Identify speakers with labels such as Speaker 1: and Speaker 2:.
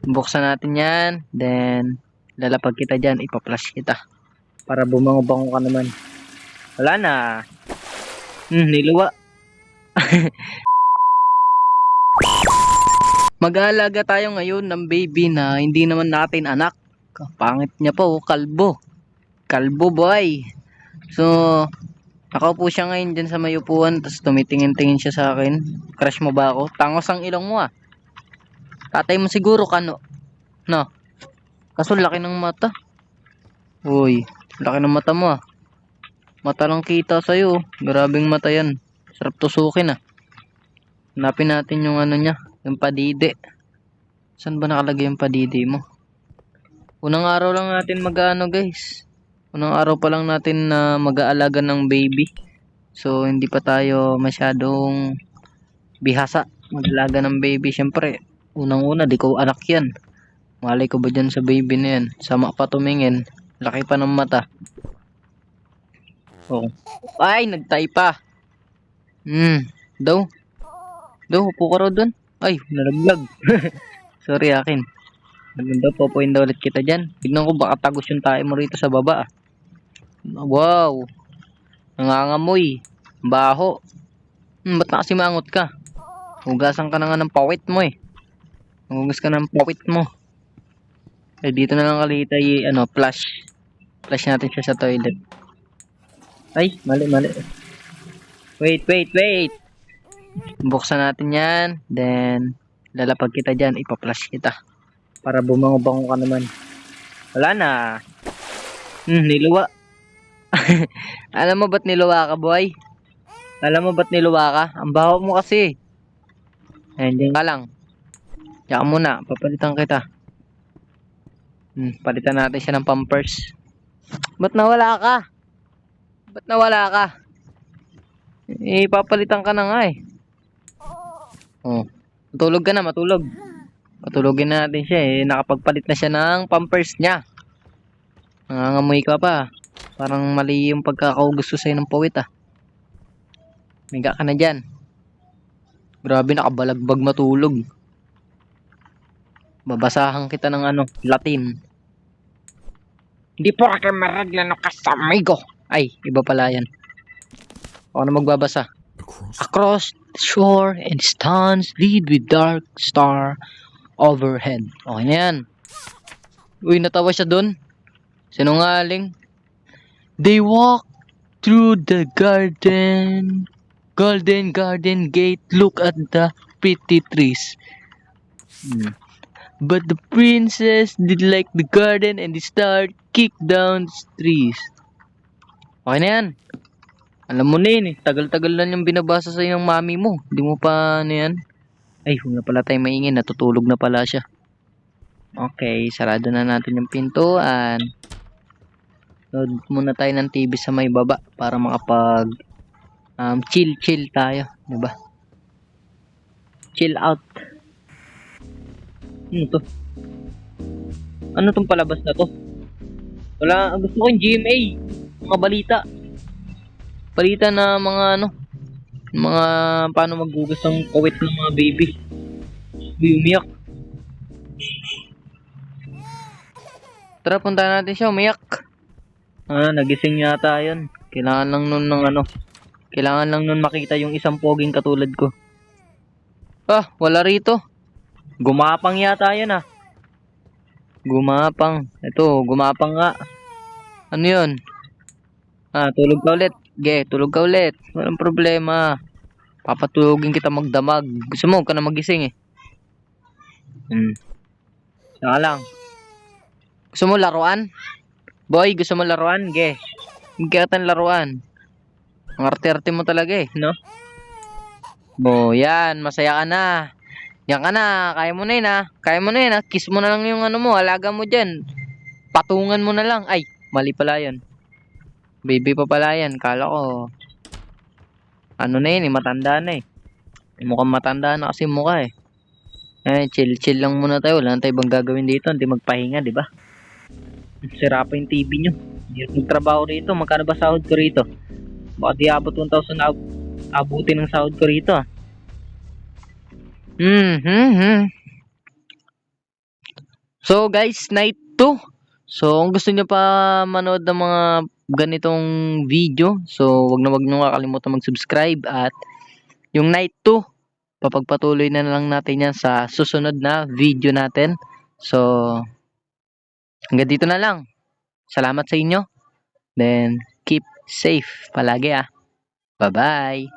Speaker 1: Buksan natin yan. Then, lalapag kita dyan. Ipa-flash kita. Para bumango-bango ka naman. Wala na. Niluwa. Mag-aalaga tayo ngayon ng baby na hindi naman natin anak. Pangit niya pa oh, kalbo. Kalbo boy. So, nakaupo siya ngayon dyan sa may upuan. Tapos tumitingin-tingin siya sa akin. Crush mo ba ako? Tangos ang ilong mo ah. Tatay mo siguro kano. No. Kaso laki ng mata. Uy, laki ng mata mo ah. Mata lang kita sa'yo. Grabing mata yan. Sarap tusukin ah. Hanapin natin yung ano niya. Yung padide. Saan ba nakalagay yung padide mo? Unang araw lang natin mag-ano guys. Unang araw pa lang natin na mag-aalaga ng baby. So hindi pa tayo masyadong bihasa mag-alaga ng baby. Siyempre, unang-una di ko anak yan. Malay ko ba dyan sa baby na yan? Sama pa tumingin. Laki pa ng mata. Oh. Ay, nagtay pa. Daw. Upo ka raw dun. Ay, nalaglag. Sorry akin. Naganda, popoin daw ulit kita dyan. Tignan ko baka tagos yung tayo mo rito sa baba. Wow. Nangangamoy. Baho. Ba't na kasi maangot ka? Hugasan ka na nga ng pawit mo eh. Hugas ka ng pawit mo. Eh, dito na lang kalita ano, flush. Flush natin siya sa toilet. Ay, mali. Wait. Buksan natin yan. Then, lalapag kita dyan. Ipa-flush kita. Para bumango-bango ka naman. Wala na. Niluwa. Alam mo ba't niluwa ka, boy? Alam mo ba't niluwa ka? Ang baho mo kasi. Ayan, dyan ka lang. Diyan ka muna. Papalitan kita. Palitan natin siya ng pampers. Ba't nawala ka? Papalitan ka na nga eh. Oh. Matulog ka na, matulog. Patulogin natin siya eh. Nakapagpalit na siya ng pampers niya. Nangangamoy ka pa. Parang mali yung pagkakaugusto sa'yo ng pawit ah. Miga ka na dyan. Grabe, nakabalagbag matulog. Babasahan kita ng ano, Latin. Di po ka maragla no kasamigo. Ay, iba pala yan. Ako na magbabasa. Across the shore and stands lead with dark star overhead. Okay na yan. Uy, natawa siya dun. Sinungaling. They walk through the golden garden gate. Look at the pretty trees. But the princess did like the garden and the star kicked down the trees. Okay na yan. Alam mo na yun eh. Tagal-tagal lang yung binabasa sa'yo ng mami mo. Hindi mo pa ano yan. Ay, huwag na pala tayo maingin. Natutulog na pala siya. Okay, sarado na natin yung pintuan. Load muna tayo ng TV sa may baba para makapag chill tayo. Diba? Chill out. Ano to? Ano tong palabas na to? Wala, gusto ko yung GMA. Mga balita. Balita na mga ano, mga paano maghugas ng kawit ng mga baby. Umiyak. Tara, punta natin siya, umiyak. Nagising yata yun. Kailangan lang nun ng ano. Kailangan lang nun makita yung isang poging katulad ko. Wala rito. Gumapang yata yun ah. Gumapang. Ito, gumapang nga. Ano yun? Tulog ka ulit. Tulog ka ulit. Walang problema. Papatulogin kita magdamag. Gusto mo, huwag ka na magising eh. Saka lang. Gusto mo laruan? Boy, gusto mo laruan? Hindi ka laruan. Ang arte-arte mo talaga eh, no? Yan. Masaya ka na. Yan ka na. Kaya mo na yun ah. Kaya mo na yun ah. Kiss mo na lang yung ano mo. Alaga mo dyan. Patungan mo na lang. Ay, mali pala yun. Baby pa pala yan. Kala ko. Ano na yun eh. Matanda na eh. Mukhang matanda na kasi mukha eh. Chill lang muna tayo. Wala na tayo bang gagawin dito. Hindi magpahinga, di ba? Sira pa yung TV nyo. Hindi magtrabaho rito. Magkano ba sahod ko rito? Baka di abot 1,000 na abutin ng sahod ko rito ah. So guys, night 2. So kung gusto niyo pa manood ng mga ganitong video, so wag niyo kakalimutan mag-subscribe at yung night 2, papagpatuloy na lang natin yan sa susunod na video natin. So hanggang dito na lang. Salamat sa inyo. Then keep safe palagi ah. Bye-bye.